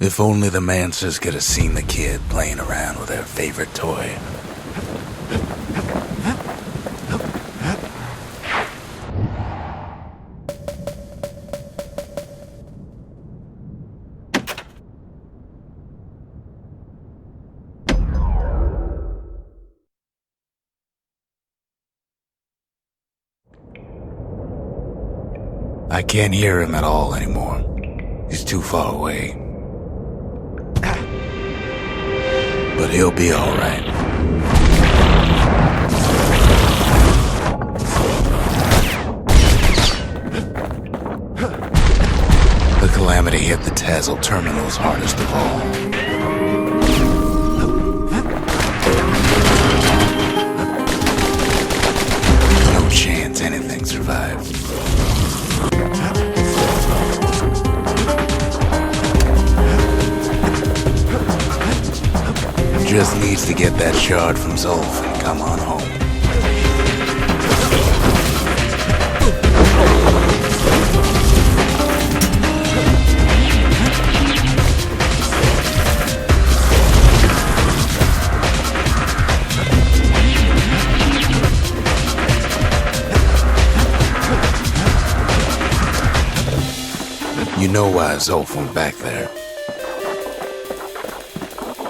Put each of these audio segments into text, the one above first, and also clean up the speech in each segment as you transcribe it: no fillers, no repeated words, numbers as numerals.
If only the Mansers could have seen the kid playing around with their favorite toy. I can't hear him at all anymore. He's too far away. But he'll be all right. The calamity hit the Tassel terminals hardest of all. No chance anything survives. Just needs to get that shard from Zulf and come on home. You know why Zulf went back there.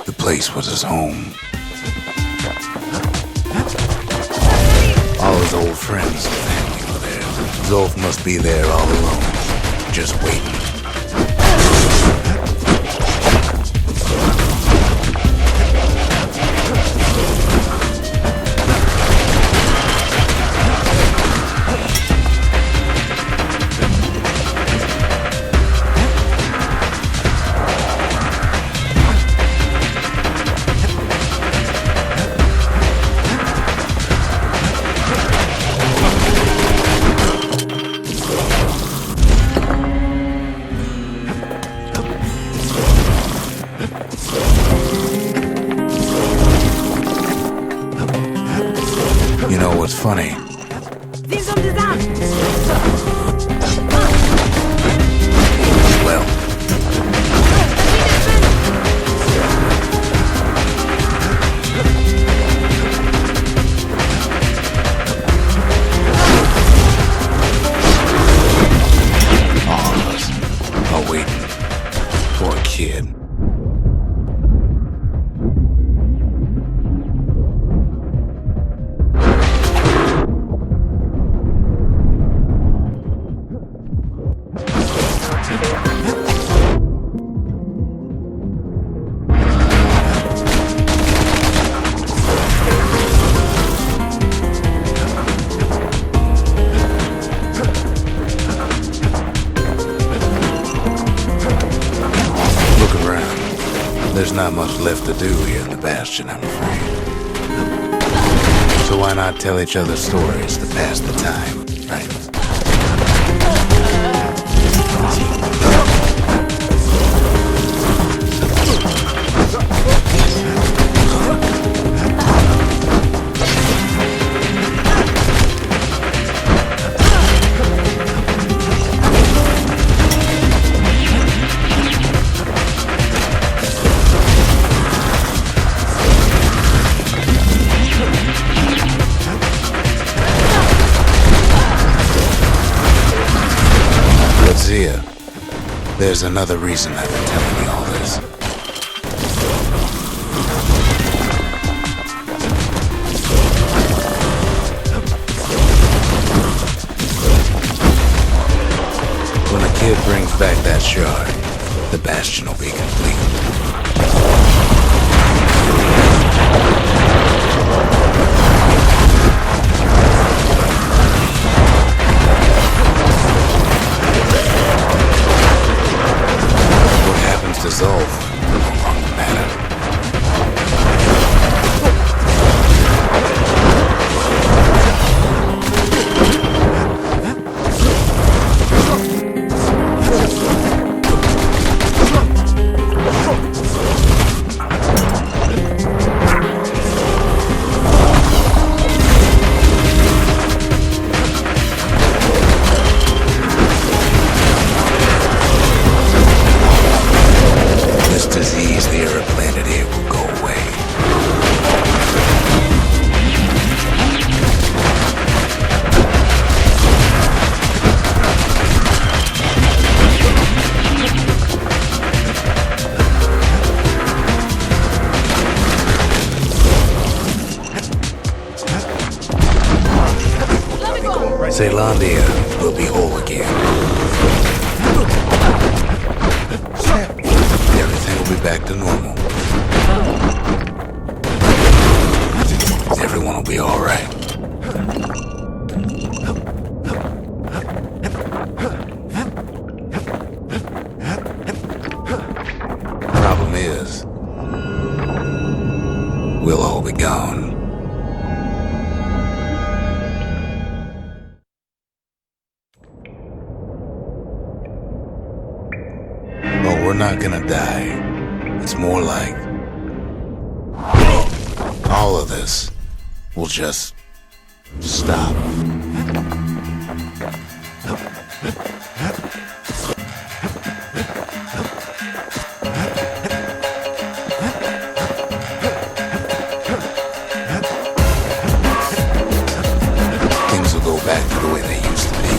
The place was his home. All his old friends and family were there. Zulf must be there all alone, just waiting. You know what's funny? Well, all of us are waiting for a kid. There's not much left to do here in the Bastion, I'm afraid. So why not tell each other stories to pass the time, right? There's another reason I've been telling you all this. When a kid brings back that shard, the Bastion will be complete. Zulf no longer matter. 𝓕𝓲�𝓵 will be whole again. Everything will be back to normal. Everyone will be all right. Problem is, we'll all be gone. But we're not gonna die. It's more like all of this will just stop. Things will go back to the way they used to be.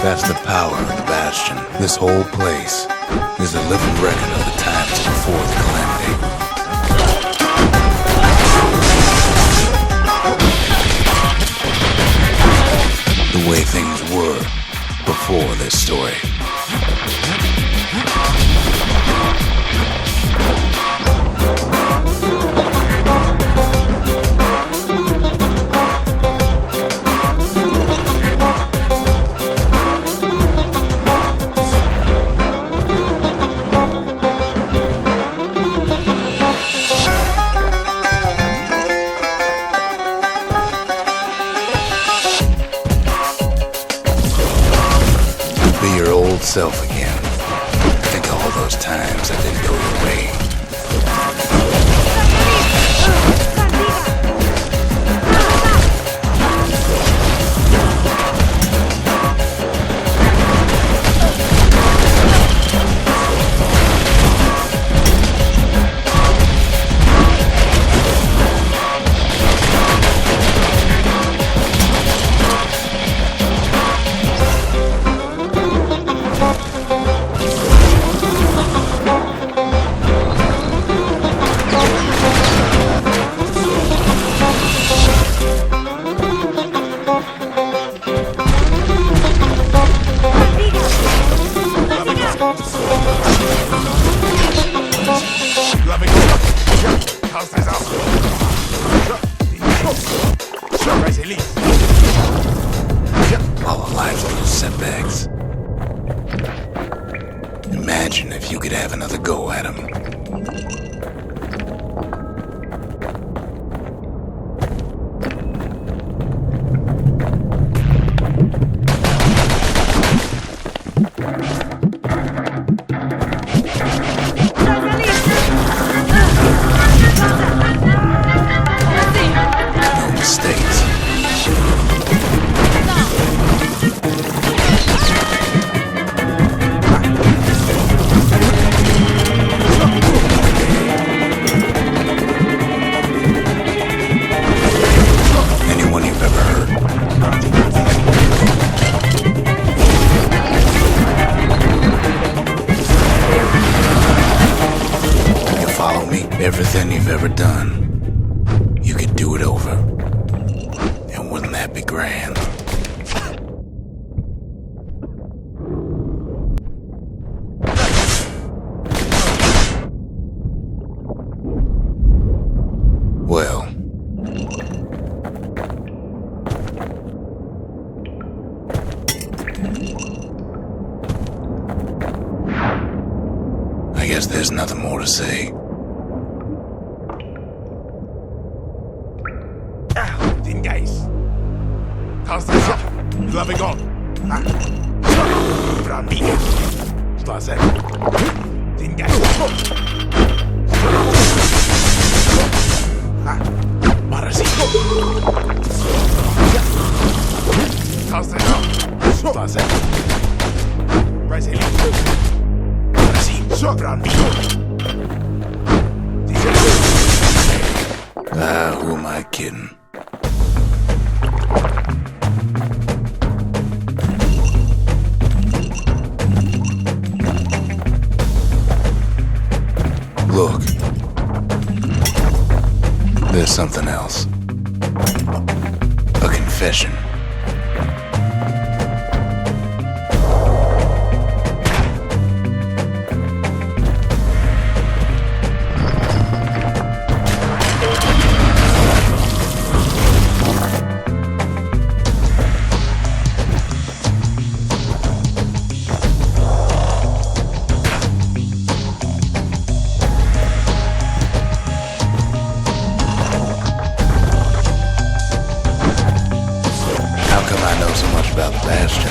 That's the power of the Bastion. This whole place is a living record of the times before the calamity. The way things were before this story. Self again. Think of all those times that didn't go your way. All our lives are those setbacks. Imagine if you could have another go at them. No mistakes. Anyone you've ever heard. You follow me? Everything you've ever done, you could do it over. And wouldn't that be grand? Well, I guess there's nothing more to say. Den Geist. Kannst du das ab? Loving on. Obra mía. Spaß. Den Geist. Mires. Kannst du das ab? Spaß. Brasil. Mires. Obra mía. Who am I kidding? Look. something else. A confession. About the Bastion.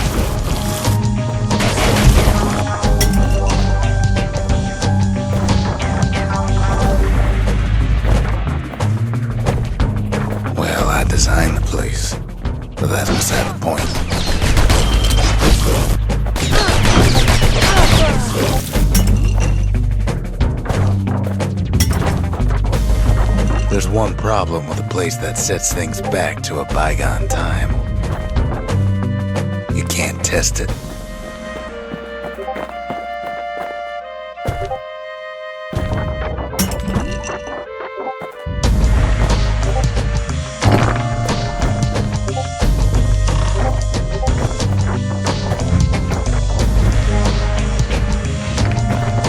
Well, I designed the place, but that's beside the point. There's one problem with a place that sets things back to a bygone time. You can't test it.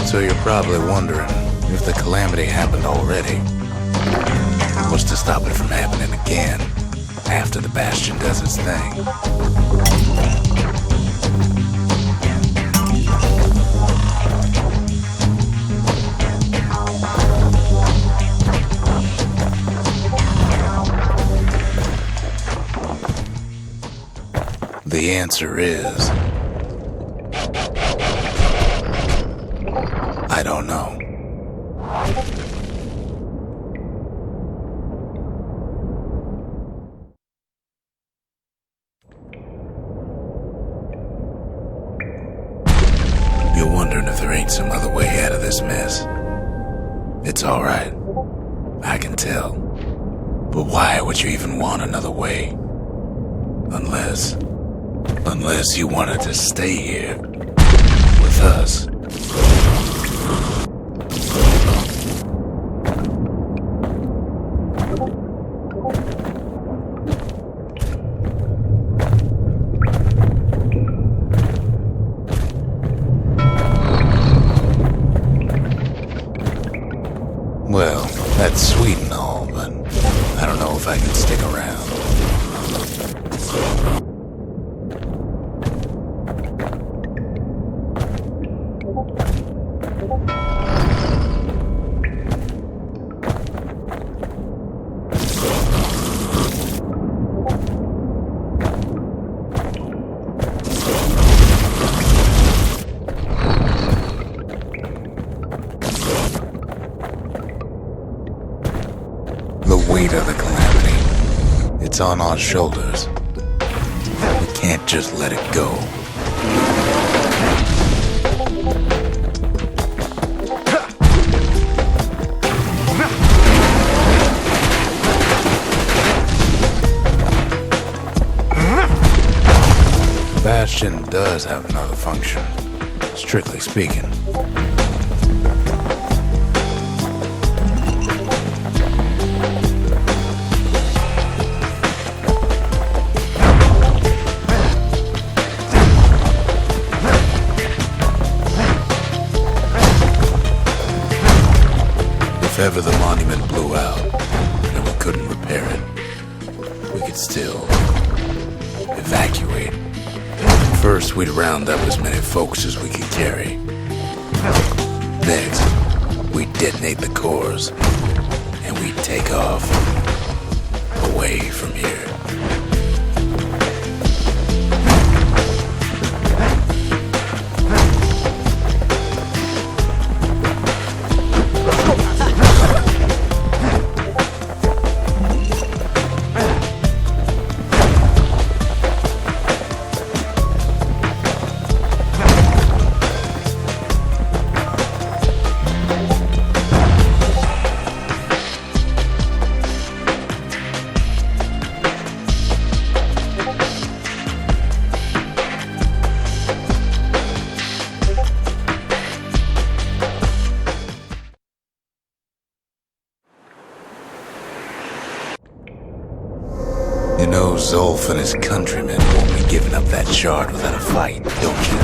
So you're probably wondering if the calamity happened already. What's to stop it from happening again after the Bastion does its thing? The answer is, I don't know. You're wondering if there ain't some other way out of this mess. It's all right. I can tell. But why would you even want another way? Unless you wanted to stay here with us. Well, that's sweet and all, but I don't know if I can stick around. The weight of the calamity, it's on our shoulders. We can't just let it go. Bastion does have another function, strictly speaking. If ever the monument blew out and we couldn't repair it, we could still evacuate. First, we'd round up as many folks as we could carry. Next, we'd detonate the cores, and we'd take off away from here. Zulf and his countrymen won't be giving up that shard without a fight, don't you?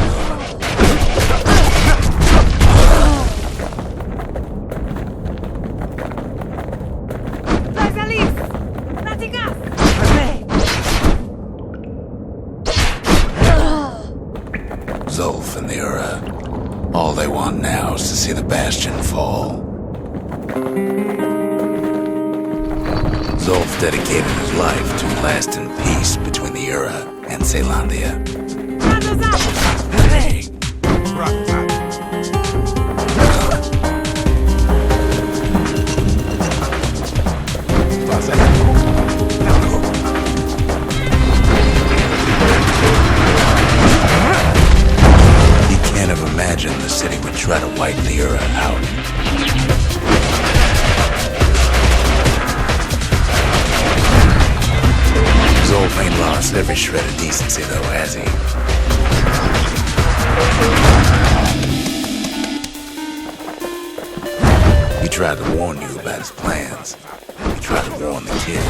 Zulf and the 𝓕𝓷𝓷𝓪𝓵. All they want now is to see the Bastion fall. Zulf dedicated his life to lasting peace between the 𝓕𝓷𝓷𝓪 and Zealandia. He can't have imagined the city would try to wipe the 𝓕𝓷𝓷𝓪 out. Zulf ain't lost every shred of decency though, has he? He tried to warn you about his plans. He tried to warn the kid.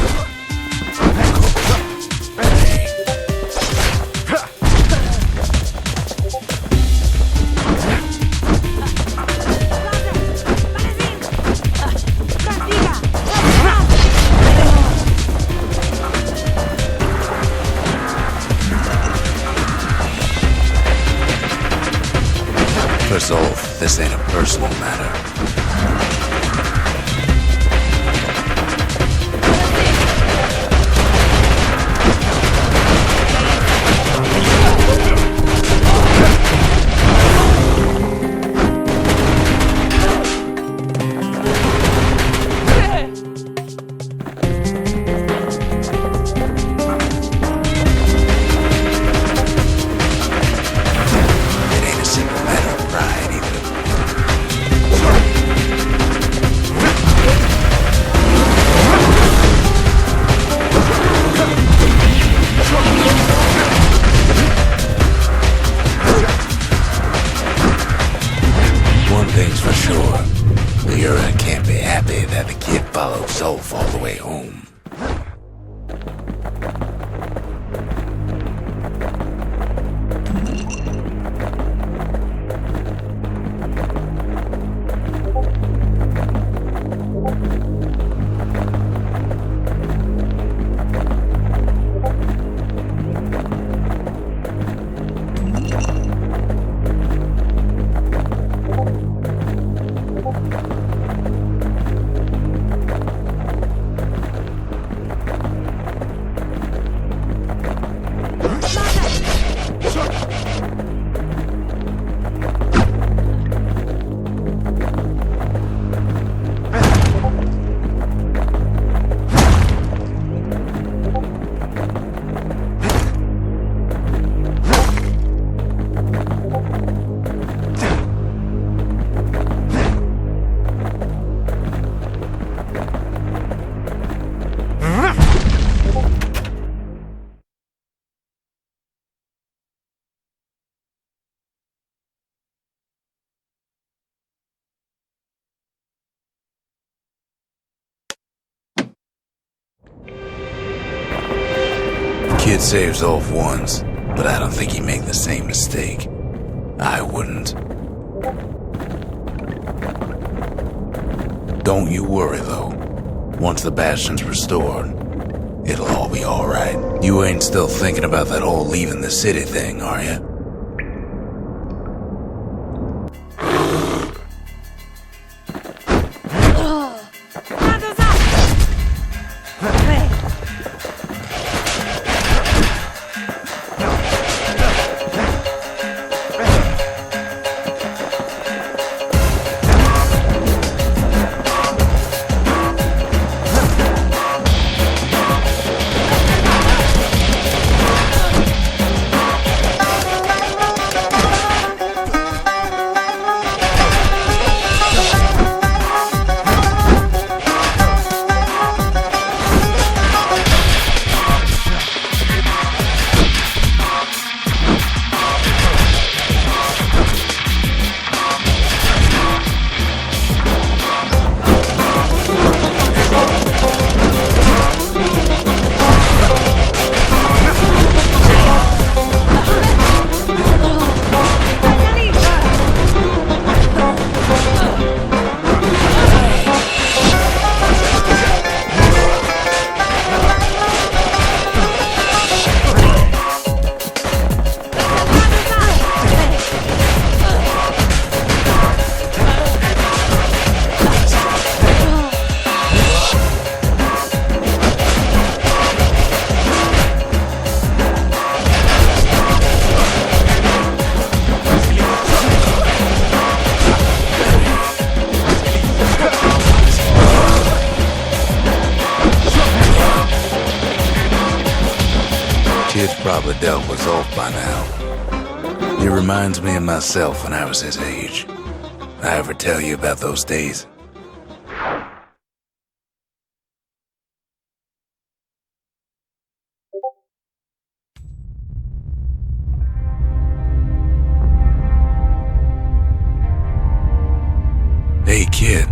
For Zulf, this ain't a personal matter. One thing's for sure, the 𝓕𝓷𝓷𝓪𝓵 can't be happy that the kid followed Zulf all the way home. Kid saves Zulf once, but I don't think he'd make the same mistake. I wouldn't. Don't you worry, though. Once the Bastion's restored, it'll all be alright. You ain't still thinking about that whole leaving the city thing, are you? probably dealt with Zulf by now. He reminds me of myself when I was his age. I ever tell you about those days? Hey, kid.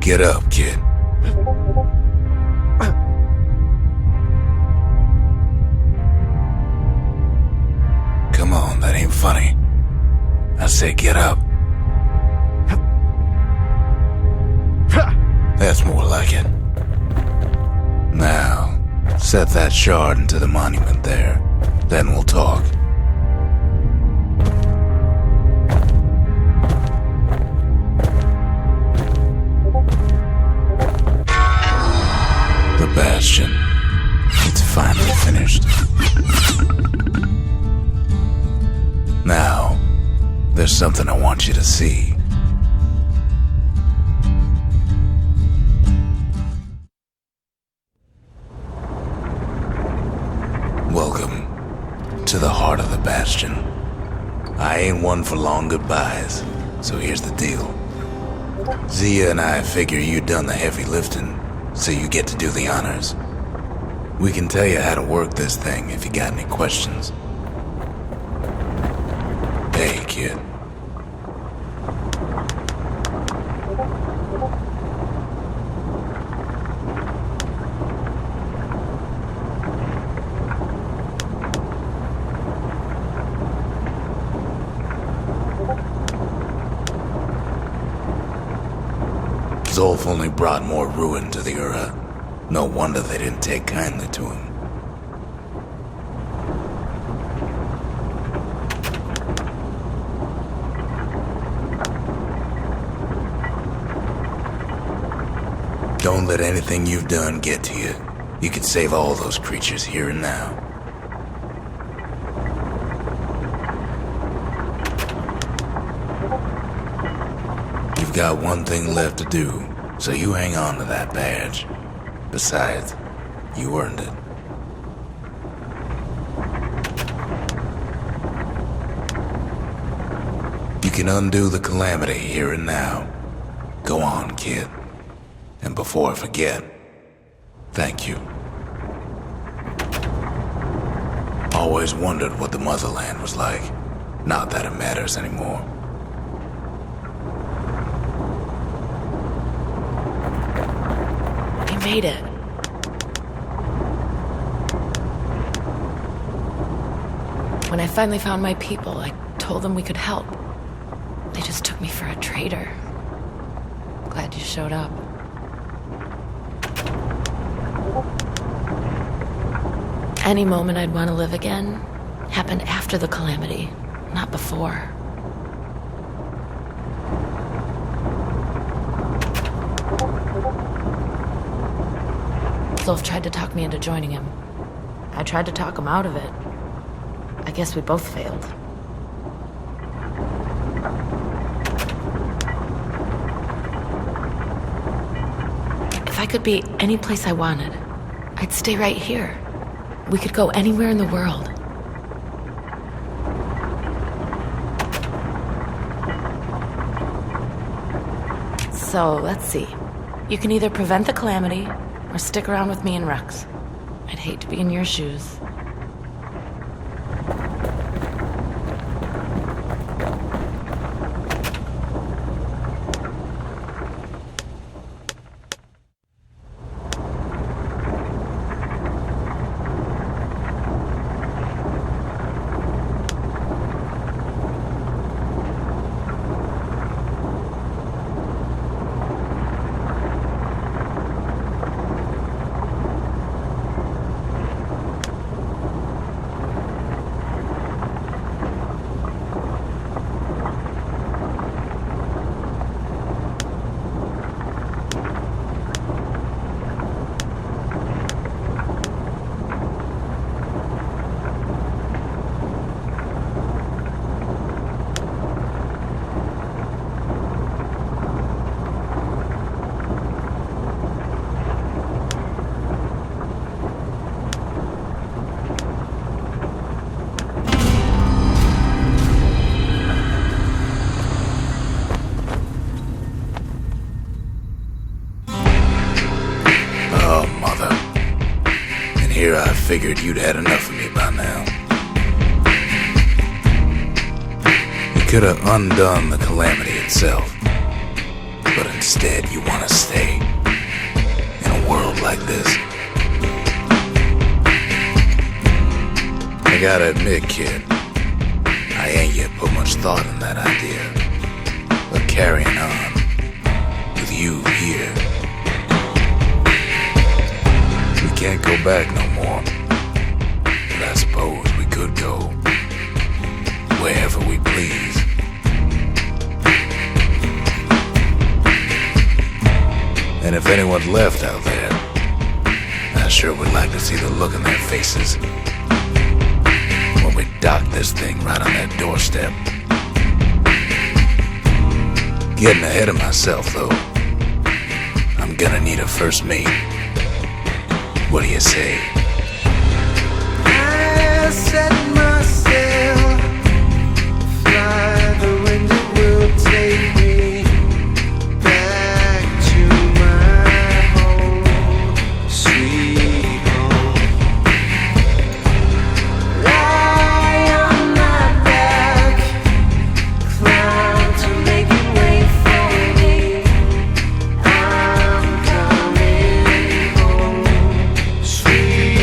Get up, kid. Come on, that ain't funny. I said get up. That's more like it. Now, set that shard into the monument there. Then we'll talk. The Bastion. It's finally finished. Now, there's something I want you to see. Welcome to the heart of the Bastion. I ain't one for long goodbyes, so here's the deal. Zia and I figure you done the heavy lifting, so you get to do the honors. We can tell you how to work this thing if you got any questions. Hey, kid. Zulf only brought more ruin to the 𝓕𝓲𝓷𝓪𝓵. No wonder they didn't take kindly to him. Don't let anything you've done get to you. You can save all those creatures here and now. You've got one thing left to do, so you hang on to that badge. Besides, you earned it. You can undo the calamity here and now. Go on, kid. And before I forget, thank you. Always wondered what the motherland was like. Not that it matters anymore. We made it. When I finally found my people, I told them we could help. They just took me for a traitor. Glad you showed up. Any moment I'd want to live again happened after the calamity, not before. Zulf tried to talk me into joining him. I tried to talk him out of it. I guess we both failed. If I could be any place I wanted, I'd stay right here. We could go anywhere in the world. So, let's see. You can either prevent the calamity, or stick around with me and Rex. I'd hate to be in your shoes. figured you'd had enough of me by now. You could have undone the calamity itself, but instead you want to stay in a world like this. I gotta admit, kid, I ain't yet put much thought in that idea, but carrying on with you here, we can't go back no more, but I suppose we could go wherever we please. And if anyone's left out there, I sure would like to see the look in their faces when we dock this thing right on that doorstep. Getting ahead of myself, though. I'm gonna need a first mate. What do you say? I set myself, fly the wind, it will take me back to my home, sweet home. Lie on my back, cloud to make it wait for me. I'm coming home, sweet